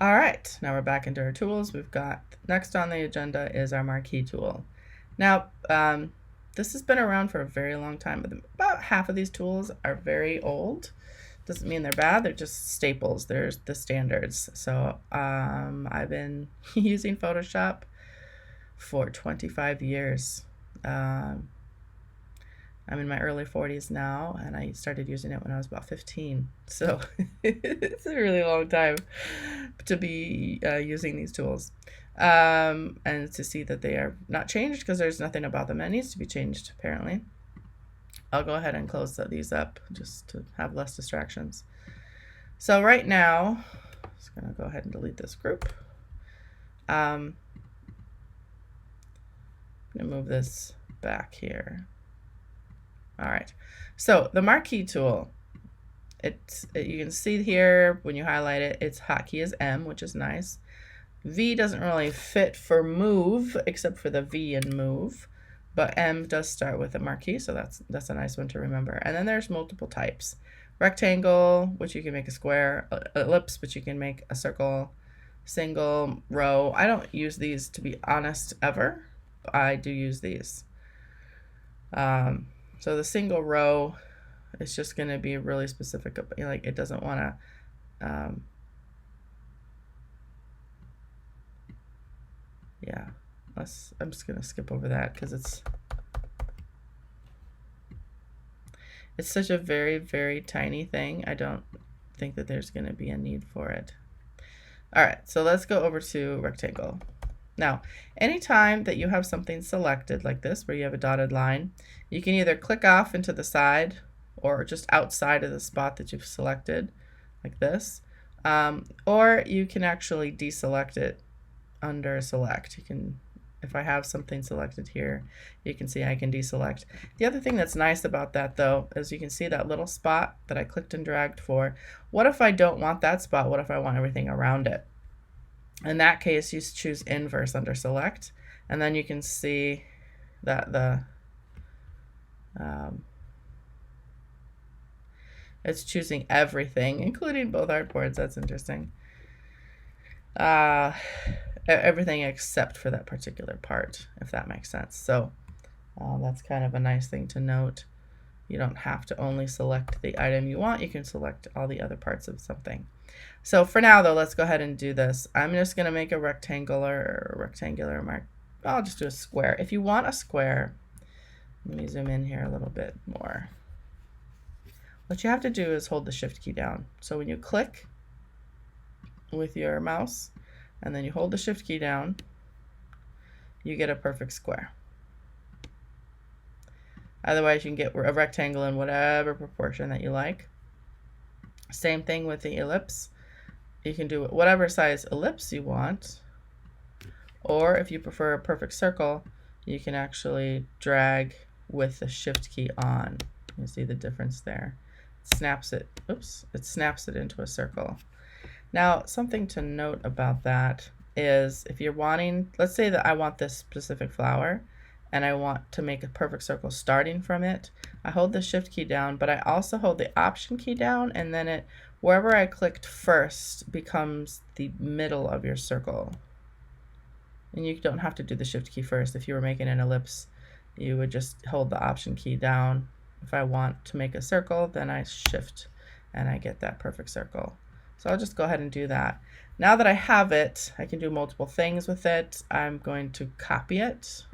All right, now we're back into our tools. We've got next on the agenda is our Marquee tool. Now, this has been around for a very long time, but about half of these tools are very old. Doesn't mean they're bad, they're just staples. They're the standards. So I've been using Photoshop for 25 years. I'm in my early 40s now, and I started using it when I was about 15. So it's a really long time to be using these tools. And to see that they are not changed because there's nothing about them that needs to be changed, apparently. I'll go ahead and close these up just to have less distractions. So right now, I'm just going to go ahead and delete this group. I'm going to move this back here. All right, so the Marquee tool, you can see here when you highlight it, its hotkey is M, which is nice. V doesn't really fit for move, except for the V in move, but M does start with a Marquee, so that's a nice one to remember. And then there's multiple types. Rectangle, which you can make a square, ellipse, which you can make a circle, single, row. I don't use these, to be honest, ever. I do use these. So the single row is just going to be really specific. Like it doesn't want to, yeah, I'm just going to skip over that because it's such a very, very tiny thing. I don't think that there's going to be a need for it. All right, so let's go over to rectangle. Now, anytime that you have something selected like this, where you have a dotted line, you can either click off into the side or just outside of the spot that you've selected, like this, or you can actually deselect it under select. You can, if I have something selected here, you can see I can deselect. The other thing that's nice about that, though, is you can see that little spot that I clicked and dragged for. What if I don't want that spot? What if I want everything around it? In that case, you choose inverse under select, and then you can see that it's choosing everything, including both artboards. That's interesting. Everything except for that particular part, if that makes sense. So that's kind of a nice thing to note. You don't have to only select the item you want. You can select all the other parts of something. So for now, though, let's go ahead and do this. I'm just going to make a rectangular mark. I'll just do a square. If you want a square, let me zoom in here a little bit more. What you have to do is hold the shift key down. So when you click with your mouse and then you hold the shift key down, you get a perfect square. Otherwise, you can get a rectangle in whatever proportion that you like. Same thing with the ellipse. You can do whatever size ellipse you want, or if you prefer a perfect circle, you can actually drag with the shift key on. You see the difference there. It snaps it, it snaps it into a circle. Now, something to note about that is if you're wanting, let's say that I want this specific flower and I want to make a perfect circle starting from it, I hold the shift key down, but I also hold the option key down, and then wherever I clicked first becomes the middle of your circle. And you don't have to do the shift key first. If you were making an ellipse, you would just hold the option key down. If I want to make a circle, then I shift and I get that perfect circle. So I'll just go ahead and do that. Now that I have it, I can do multiple things with it. I'm going to copy it.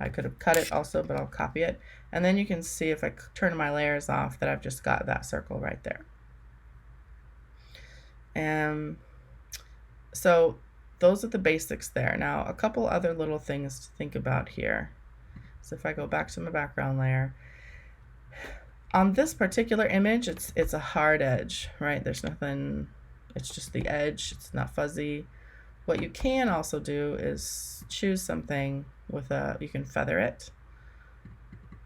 I could have cut it also, but I'll copy it. And then you can see if I turn my layers off that I've just got that circle right there. And so those are the basics there. Now, a couple other little things to think about here. So if I go back to my background layer, on this particular image, it's a hard edge, right? There's nothing, it's just the edge, it's not fuzzy. What you can also do is choose something with you can feather it.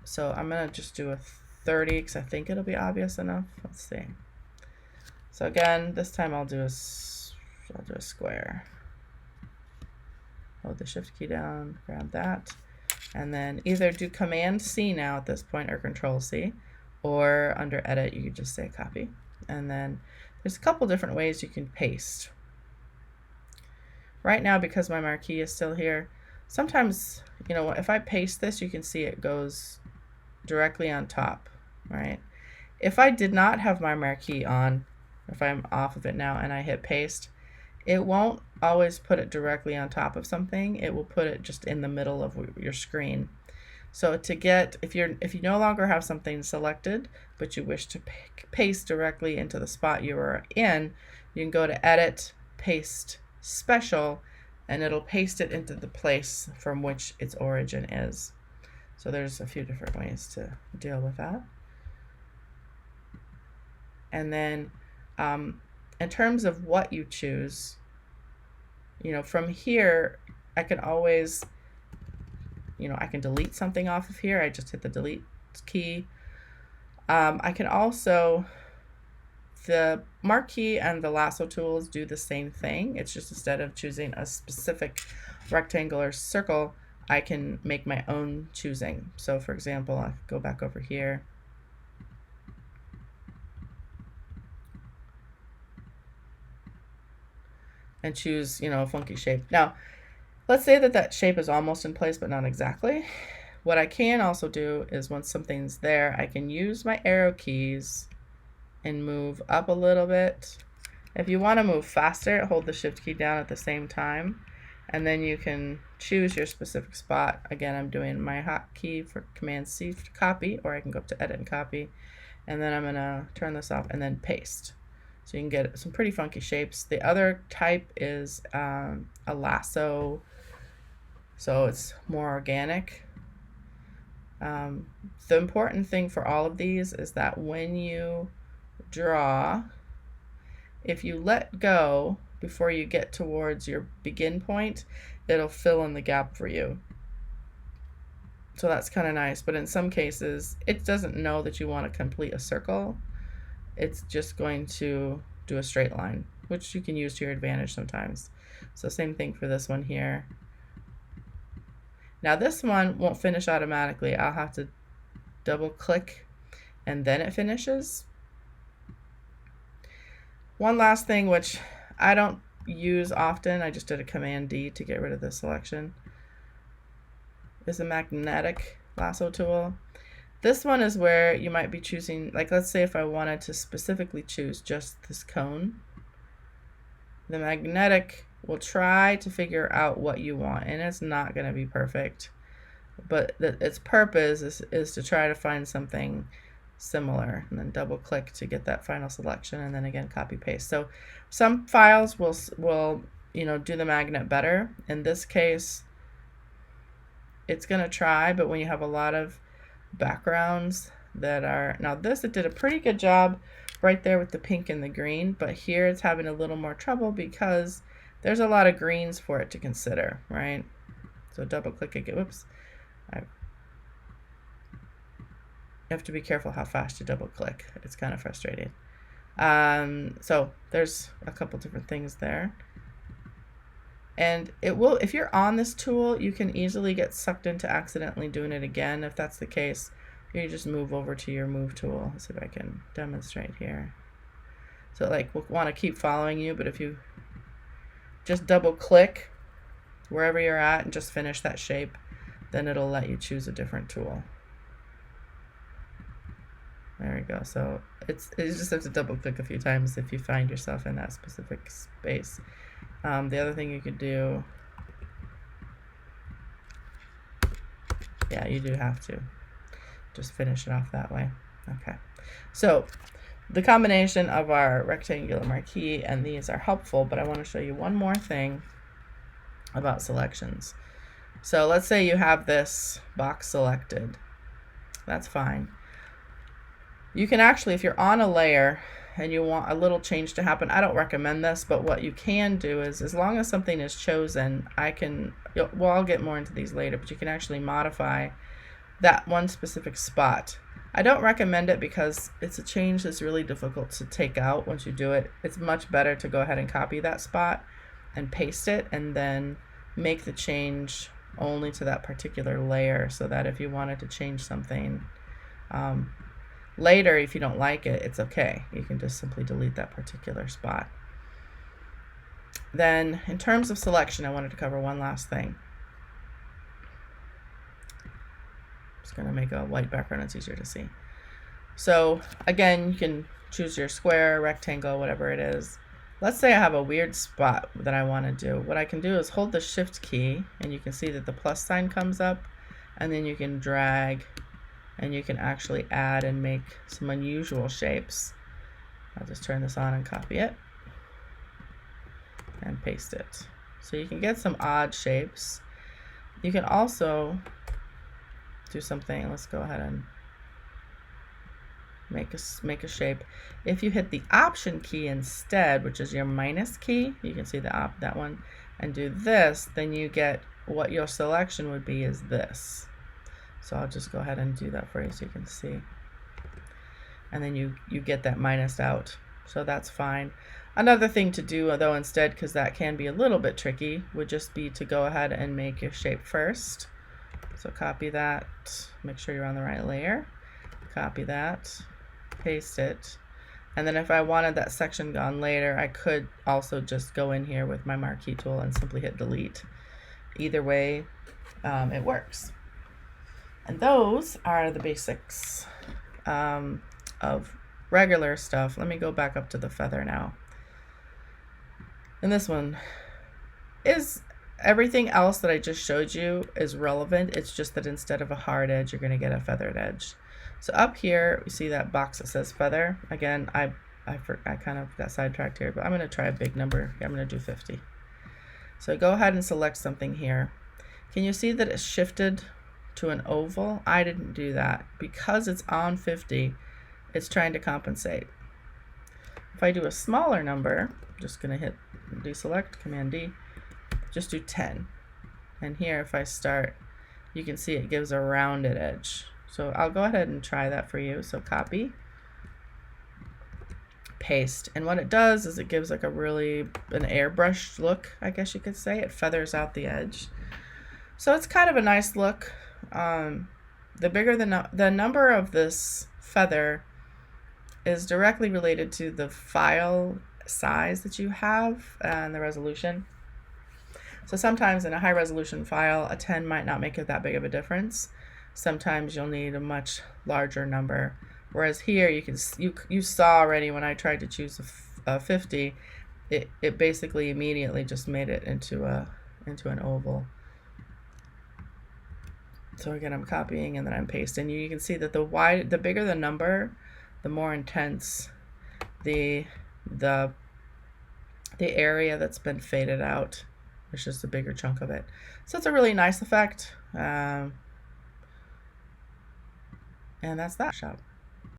So I'm gonna just do a 30 because I think it'll be obvious enough. Let's see. So again, this time I'll do a square. Hold the shift key down, grab that, and then either do Command C now at this point or Control C, or under Edit you can just say copy. And then there's a couple different ways you can paste. Right now, because my marquee is still here, sometimes, you know, if I paste this, you can see it goes directly on top, right? If I did not have my marquee on, if I'm off of it now and I hit paste, it won't always put it directly on top of something. It will put it just in the middle of your screen. So to get, if you no longer have something selected, but you wish to paste directly into the spot you are in, you can go to Edit, Paste Special, and it'll paste it into the place from which its origin is. So there's a few different ways to deal with that. And then in terms of what you choose, you know, from here, I can always, you know, I can delete something off of here. I just hit the delete key. I can also, the Marquee and the Lasso tools do the same thing. It's just instead of choosing a specific rectangle or circle, I can make my own choosing. So for example, I go back over here. And choose, you know, a funky shape. Now, let's say that that shape is almost in place, but not exactly. What I can also do is once something's there, I can use my arrow keys and move up a little bit. If you want to move faster, hold the shift key down at the same time, and then you can choose your specific spot. Again, I'm doing my hotkey for Command C to copy, or I can go up to Edit and copy, and then I'm gonna turn this off and then paste. So you can get some pretty funky shapes. The other type is a lasso, so it's more organic. The important thing for all of these is that when you draw, if you let go before you get towards your begin point, it'll fill in the gap for you. So that's kind of nice, but in some cases, it doesn't know that you want to complete a circle. It's just going to do a straight line, which you can use to your advantage sometimes. So same thing for this one here. Now this one won't finish automatically. I'll have to double click and then it finishes. One last thing, which I don't use often, I just did a Command D to get rid of this selection, is the magnetic lasso tool. This one is where you might be choosing, like let's say if I wanted to specifically choose just this cone, the magnetic will try to figure out what you want, and it's not going to be perfect, but its purpose is to try to find something similar, and then double click to get that final selection, and then again copy paste. So some files will you know, do the magnet better. In this case, it's going to try, but when you have a lot of backgrounds that are, now this, it did a pretty good job right there with the pink and the green, but here it's having a little more trouble because there's a lot of greens for it to consider, right? So double click again. Whoops. You have to be careful how fast you double click. It's kind of frustrating. So there's a couple different things there. And it will, if you're on this tool, you can easily get sucked into accidentally doing it again. If that's the case, you just move over to your move tool. Let's see if I can demonstrate here. So like we'll want to keep following you, but if you just double click wherever you're at and just finish that shape, then it'll let you choose a different tool. There we go. So you just have to double click a few times if you find yourself in that specific space. The other thing you could do, yeah, you do have to just finish it off that way. Okay, so the combination of our rectangular marquee and these are helpful, but I want to show you one more thing about selections. So let's say you have this box selected. That's fine. You can actually, if you're on a layer and you want a little change to happen, I don't recommend this, but what you can do is, as long as something is chosen, well, I'll get more into these later, but you can actually modify that one specific spot. I don't recommend it because it's a change that's really difficult to take out once you do it. It's much better to go ahead and copy that spot and paste it and then make the change only to that particular layer, so that if you wanted to change something later, if you don't like it, it's okay. You can just simply delete that particular spot. Then in terms of selection, I wanted to cover one last thing. I'm just going to make a white background, it's easier to see. So again, you can choose your square, rectangle, whatever it is. Let's say I have a weird spot that I want to do. What I can do is hold the shift key and you can see that the plus sign comes up, and then you can drag and you can actually add and make some unusual shapes. I'll just turn this on and copy it and paste it. So you can get some odd shapes. You can also do something. Let's go ahead and make a shape. If you hit the option key instead, which is your minus key, you can see that one, and do this, then you get what your selection would be is this. So I'll just go ahead and do that for you so you can see. And then you get that minused out. So that's fine. Another thing to do though instead, because that can be a little bit tricky, would just be to go ahead and make your shape first. So copy that, make sure you're on the right layer. Copy that, paste it. And then if I wanted that section gone later, I could also just go in here with my Marquee tool and simply hit delete. Either way, it works. And those are the basics of regular stuff. Let me go back up to the feather now. And this one is everything else that I just showed you is relevant. It's just that instead of a hard edge, you're going to get a feathered edge. So up here, you see that box that says feather. Again, I kind of got sidetracked here, but I'm going to try a big number. I'm going to do 50. So go ahead and select something here. Can you see that it's shifted to an oval? I didn't do that. Because it's on 50, it's trying to compensate. If I do a smaller number, I'm just going to hit deselect, Command D, just do 10. And here, if I start, you can see it gives a rounded edge. So I'll go ahead and try that for you. So copy, paste. And what it does is it gives like an airbrushed look, I guess you could say. It feathers out the edge. So it's kind of a nice look. The bigger the number of this feather is directly related to the file size that you have and the resolution. So sometimes in a high resolution file, a 10 might not make it that big of a difference. Sometimes you'll need a much larger number. Whereas here you saw already when I tried to choose a 50, it basically immediately just made it into an oval. So again, I'm copying and then I'm pasting. You can see that the bigger the number, the more intense the area that's been faded out. It's just a bigger chunk of it. So it's a really nice effect. And that's that. Shop.